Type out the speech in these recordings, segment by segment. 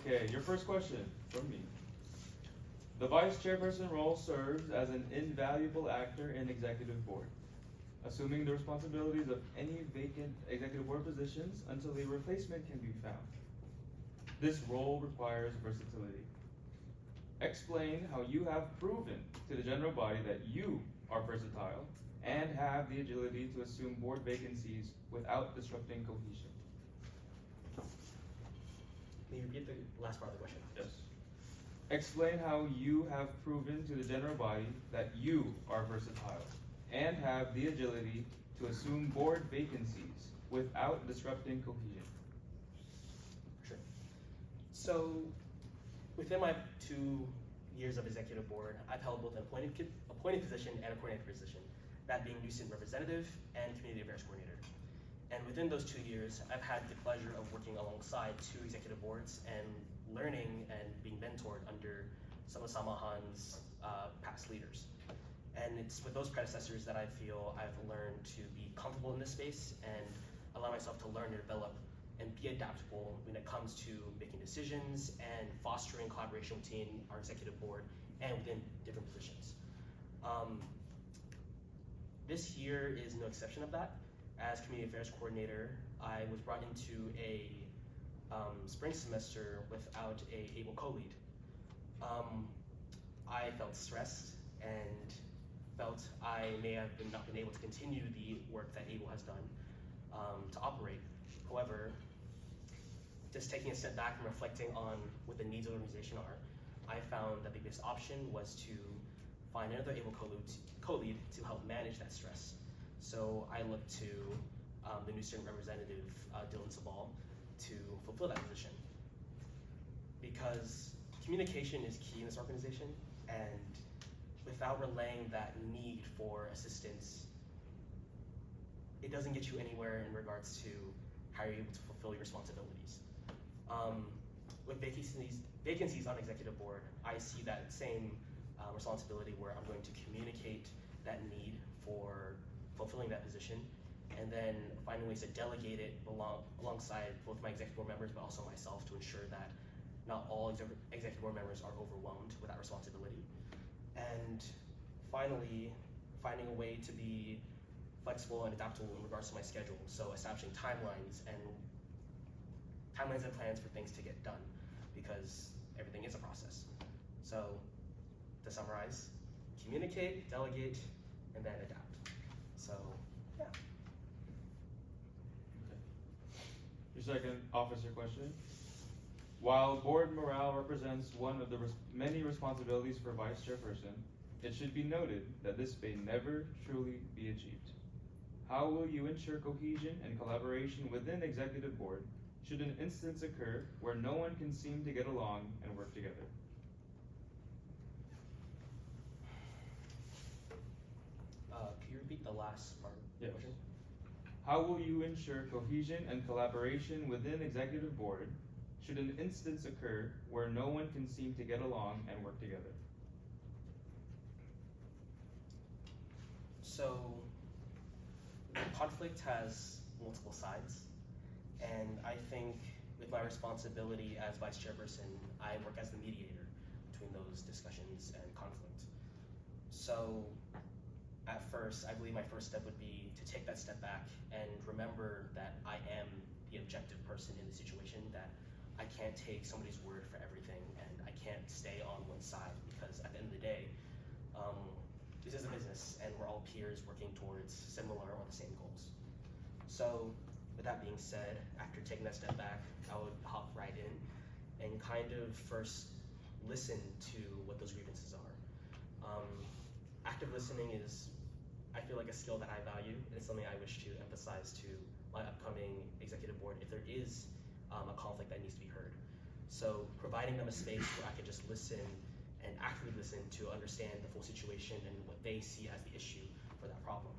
Okay, your first question from me. The vice chairperson role serves as an invaluable actor in executive board, assuming the responsibilities of any vacant executive board positions until a replacement can be found. This role requires versatility. Explain how you have proven to the general body that you are versatile and have the agility to assume board vacancies without disrupting cohesion. Can you repeat the last part of the question? Yes. Explain how you have proven to the general body that you are versatile and have the agility to assume board vacancies without disrupting cohesion. Sure. So, within my 2 years of executive board, I've held both an appointed position and a coordinated position, that being new student representative and community affairs coordinator. And within those 2 years, I've had the pleasure of working alongside 2 executive boards and learning and being mentored under some of Samahan's past leaders. And it's with those predecessors that I feel I've learned to be comfortable in this space and allow myself to learn and develop and be adaptable when it comes to making decisions and fostering collaboration between our executive board and within different positions. This year is no exception of that. As community affairs coordinator, I was brought into a spring semester without a able co-lead. I felt stressed and felt I may have not been able to continue the work that ABLE has done to operate. However, just taking a step back and reflecting on what the needs of the organization are, I found that the biggest option was to find another ABLE co-lead to help manage that stress. So I looked to the new student representative, Dylan Sabal, to fulfill that position. Because communication is key in this organization, and without relaying that need for assistance, it doesn't get you anywhere in regards to how you're able to fulfill your responsibilities. With vacancies on executive board, I see that same responsibility where I'm going to communicate that need for fulfilling that position, and then finding ways to delegate it alongside both my executive board members, but also myself, to ensure that not all executive board members are overwhelmed with that responsibility. And finally, finding a way to be flexible and adaptable in regards to my schedule. So establishing timelines and plans for things to get done, because everything is a process. So to summarize, communicate, delegate, and then adapt. So yeah. Okay. Your second officer question. While board morale represents one of the many responsibilities for vice chairperson, it should be noted that this may never truly be achieved. How will you ensure cohesion and collaboration within executive board should an instance occur where no one can seem to get along and work together? Can you repeat the last part of the question? How will you ensure cohesion and collaboration within executive board should an instance occur where no one can seem to get along and work together? So conflict has multiple sides, and I think with my responsibility as vice chairperson, I work as the mediator between those discussions and conflict. So at first, I believe my first step would be to take that step back and remember that I am the objective person in the situation, that I can't take somebody's word for everything, and I can't stay on one side, because at the end of the day, this is a business and we're all peers working towards similar or the same goals. So with that being said, after taking that step back, I would hop right in and kind of first listen to what those grievances are. Active listening is, I feel like, a skill that I value, and it's something I wish to emphasize to my upcoming executive board if there is a conflict that needs to be heard. So providing them a space where I can just listen and actively listen to understand the full situation and what they see as the issue for that problem.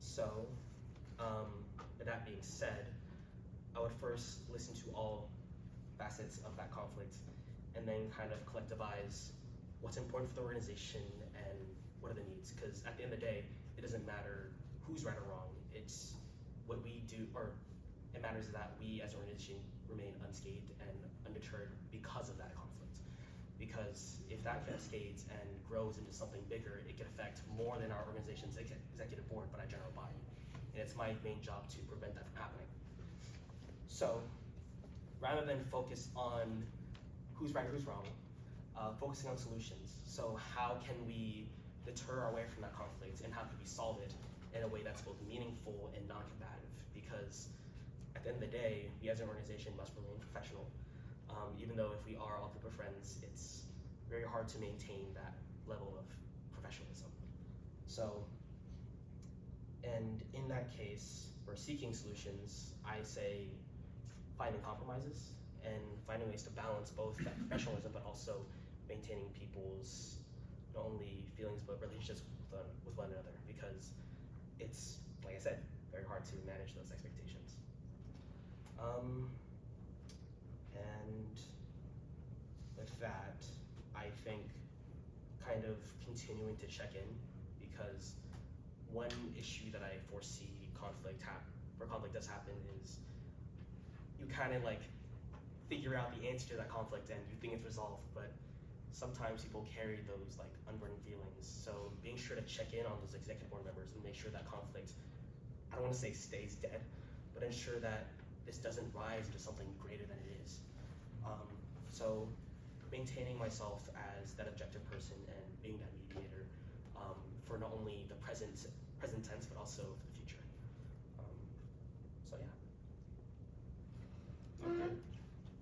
So with that being said, I would first listen to all facets of that conflict and then kind of collectivize what's important for the organization and what are the needs. Because at the end of the day, it doesn't matter who's right or wrong. It's what we do, or it matters that we as an organization remain unscathed and undeterred because of that conflict. Because if that cascades and grows into something bigger, it can affect more than our organization's executive board, but our general body. And it's my main job to prevent that from happening. So, rather than focus on who's right or who's wrong, focusing on solutions. So how can we deter our way from that conflict, and how can we solve it in a way that's both meaningful and non-combative? Because at the end of the day, we as an organization must remain professional. Even though if we are all group of friends, it's very hard to maintain that level of professionalism. So, and in that case, for seeking solutions, I say finding compromises and finding ways to balance both that professionalism but also maintaining people's not only feelings but relationships with one another, because it's, like I said, very hard to manage those expectations. And with that, I think kind of continuing to check in, because one issue that I foresee conflict does happen is you kind of like figure out the answer to that conflict and you think it's resolved, but sometimes people carry those like unburdened feelings. So being sure to check in on those executive board members and make sure that conflict, I don't want to say stays dead, but ensure that this doesn't rise into something greater than it is. So maintaining myself as that objective person and being that mediator for not only the present tense, but also for the future. So yeah. Okay.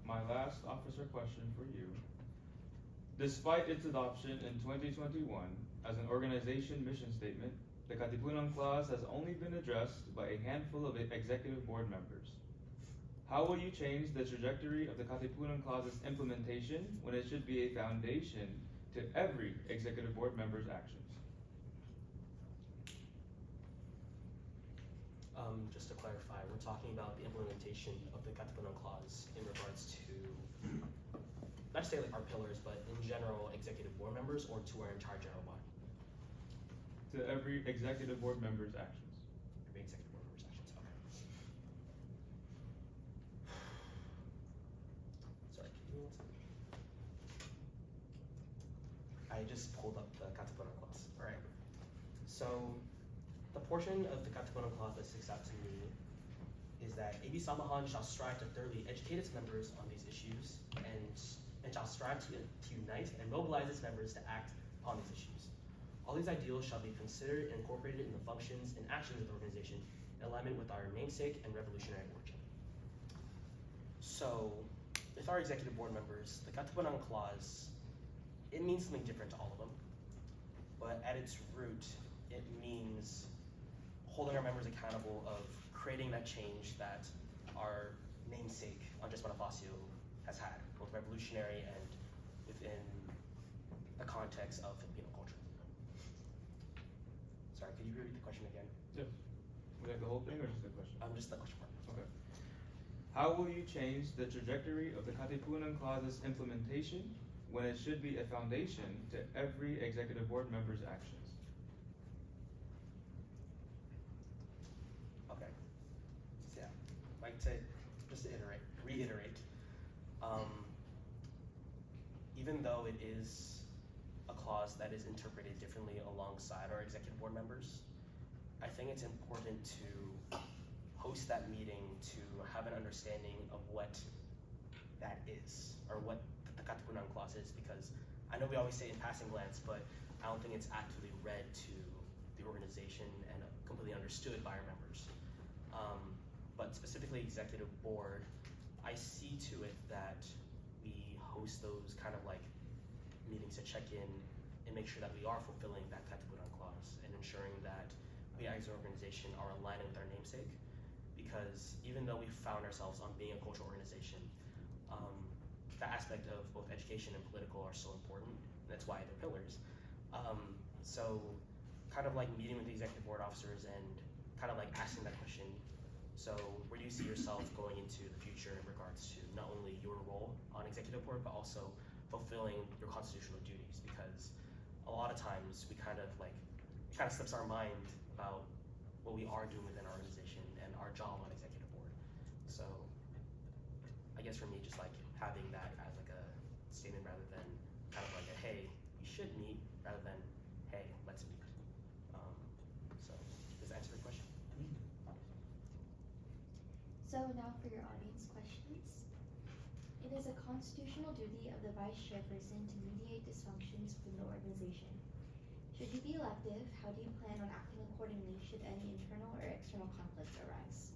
My last officer question for you. Despite its adoption in 2021 as an organization mission statement, the Katipunan Clause has only been addressed by a handful of executive board members. How will you change the trajectory of the Katipunan Clause's implementation when it should be a foundation to every executive board member's actions? Just to clarify, we're talking about the implementation of the Katipunan Clause in regards to, not to say like our pillars, but in general executive board members, or to our entire general body? To every executive board member's actions. Every executive board member's actions, okay. Sorry, can you give me 1 second? I just pulled up the Katipunan Clause. All right. So the portion of the Katipunan Clause that sticks out to me is that AB Samahan shall strive to thoroughly educate its members on these issues and shall strive to unite and mobilize its members to act upon these issues. All these ideals shall be considered and incorporated in the functions and actions of the organization in alignment with our namesake and revolutionary origin. So, with our executive board members, the Katipunan Clause, it means something different to all of them, but at its root, it means holding our members accountable of creating that change that our namesake, Andres Bonifacio, has had, both revolutionary and within the context of Filipino culture. Sorry, could you repeat the question again? Yes. Was that the whole thing or just the question? Just the question part. Okay. How will you change the trajectory of the Katipunan Clause's implementation when it should be a foundation to every executive board member's actions? Okay. So yeah, like to just to reiterate. Even though it is a clause that is interpreted differently alongside our executive board members, I think it's important to host that meeting to have an understanding of what that is, or what the Katipunan Clause is, because I know we always say in passing glance, but I don't think it's actively read to the organization and completely understood by our members. But specifically executive board, I see to it that we host those kind of like meetings to check in and make sure that we are fulfilling that Katipunan Clause and ensuring that we as an organization are aligning with our namesake. Because even though we found ourselves on being a cultural organization, the aspect of both education and political are so important, and that's why they're pillars. So kind of like meeting with the executive board officers and kind of like asking that question, so where do you see yourself going into the future in regards to not only your role on executive board, but also fulfilling your constitutional duties? Because a lot of times we kind of like, it kind of slips our mind about what we are doing within our organization and our job on executive board. So I guess for me, just like having that as like a statement rather than kind of like a hey, you should meet, rather than hey, let's meet. So does that answer the question? So now for your audience questions. It is a constitutional duty of the vice chairperson to mediate dysfunctions within the organization. Should you be elected, how do you plan on acting accordingly should any internal or external conflicts arise?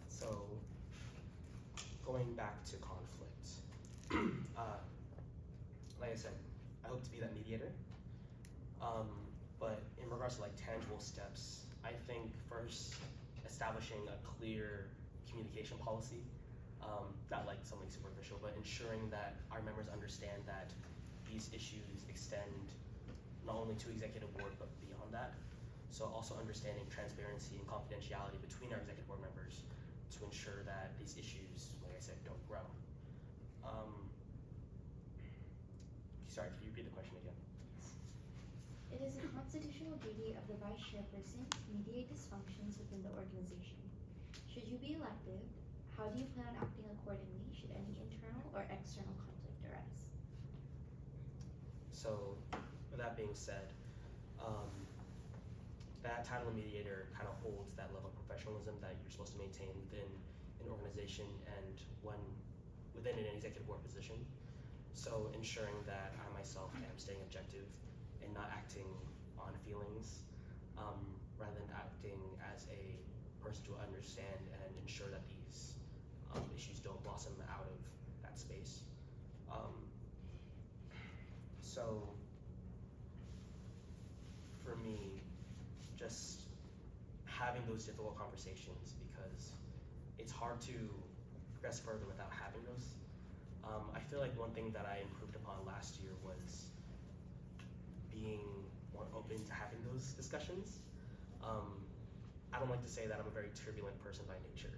So going back to conflict, like I said, I hope to be that mediator. But in regards to like tangible steps, I think first establishing a clear communication policy, not like something superficial, but ensuring that our members understand that these issues extend not only to executive board but beyond that. So also understanding transparency and confidentiality between our executive board members to ensure that these issues, like I said, don't grow. Sorry, could you repeat the question again? It is a constitutional duty of the vice chairperson to mediate dysfunctions within the organization. Should you be elected, how do you plan on acting accordingly should any internal or external conflict arise? So, with that being said, that title of mediator kind of holds that level of professionalism that you're supposed to maintain within an organization and when within an executive board position. So ensuring that I myself am staying objective and not acting on feelings, rather than acting as a person to understand and ensure that these issues don't blossom out of that space. So for me, just having those difficult conversations, because it's hard to progress further without having those. I feel like one thing that I improved upon last year was being more open to having those discussions. I don't like to say that I'm a very turbulent person by nature,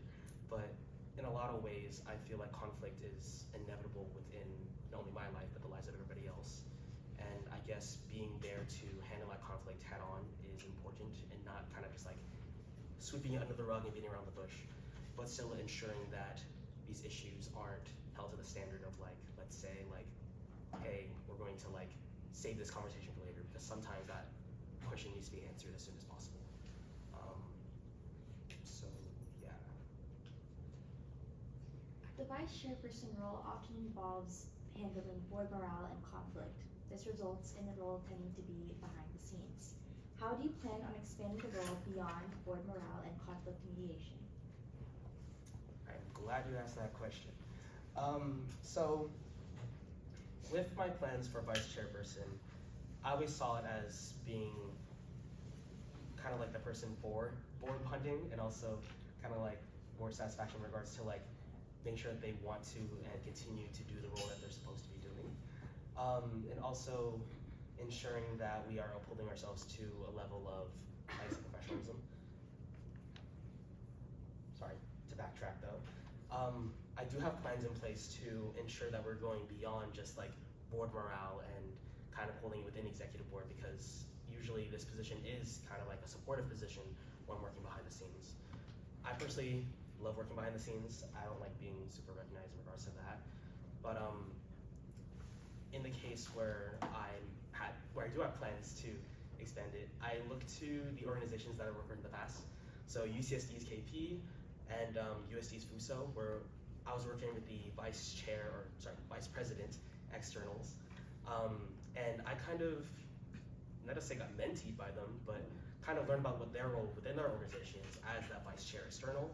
but in a lot of ways, I feel like conflict is inevitable within not only my life, but the lives of everybody else. And I guess being there to handle that conflict head on is important and not kind of just like sweeping it under the rug and beating around the bush, but still ensuring that these issues aren't held to the standard of like, let's say like, hey, we're going to like save this conversation for later, because sometimes that question needs to be answered as soon as possible. So yeah. The vice chairperson role often involves handling board morale and conflict. This results in the role tending to be behind the scenes. How do you plan on expanding the role beyond board morale and conflict mediation? I'm glad you asked that question. So with my plans for vice chairperson, I always saw it as being kind of like the person for board hunting, and also kind of like more satisfaction in regards to like making sure that they want to and continue to do the role that they're supposed to be doing. And also ensuring that we are upholding ourselves to a level of highest professionalism. Sorry, to backtrack though. I do have plans in place to ensure that we're going beyond just like board morale and kind of holding it within executive board, because usually this position is kind of like a supportive position when working behind the scenes. I personally love working behind the scenes. I don't like being super recognized in regards to that. But in the case where I do have plans to expand it, I look to the organizations that I worked with in the past. So UCSD's KP and USD's FUSO, where I was working with the vice president externals. And I kind of, not to say got mentored by them, but kind of learned about what their role within their organization is as that vice chair external,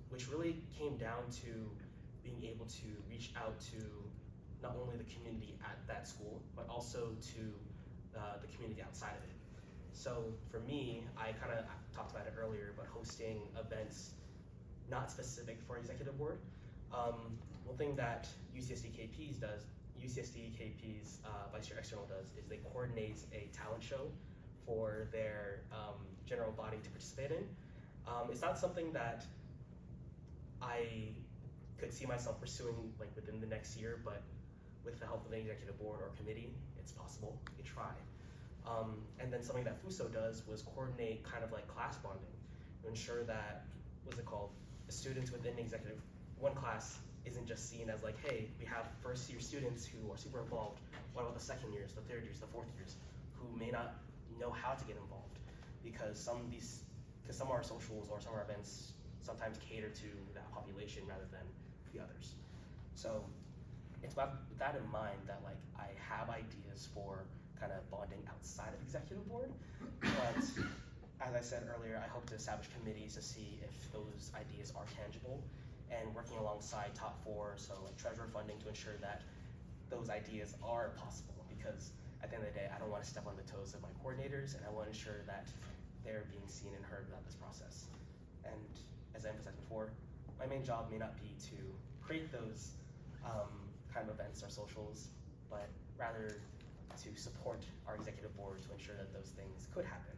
which really came down to being able to reach out to not only the community at that school, but also to the community outside of it. So for me, I kind of talked about it earlier, but hosting events not specific for executive board. One thing that UCSD KP's vice chair external does is they coordinate a talent show for their general body to participate in. It's not something that I could see myself pursuing like within the next year, but with the help of the executive board or committee, it's it's possible, we try. And then something that FUSO does was coordinate kind of like class bonding to ensure that, what's it called, the students within executive one class isn't just seen as like, hey, we have first year students who are super involved. What about the second years, the third years, the fourth years, who may not know how to get involved? Because some of our socials or some of our events sometimes cater to that population rather than the others. So it's with that in mind that like I have ideas for kind of bonding outside of executive board, but as I said earlier, I hope to establish committees to see if those ideas are tangible, and working alongside top 4, so like treasurer funding, to ensure that those ideas are possible, because at the end of the day, I don't want to step on the toes of my coordinators, and I want to ensure that they're being seen and heard about this process. And as I emphasized before, my main job may not be to create those kind of events or socials, but rather to support our executive board to ensure that those things could happen.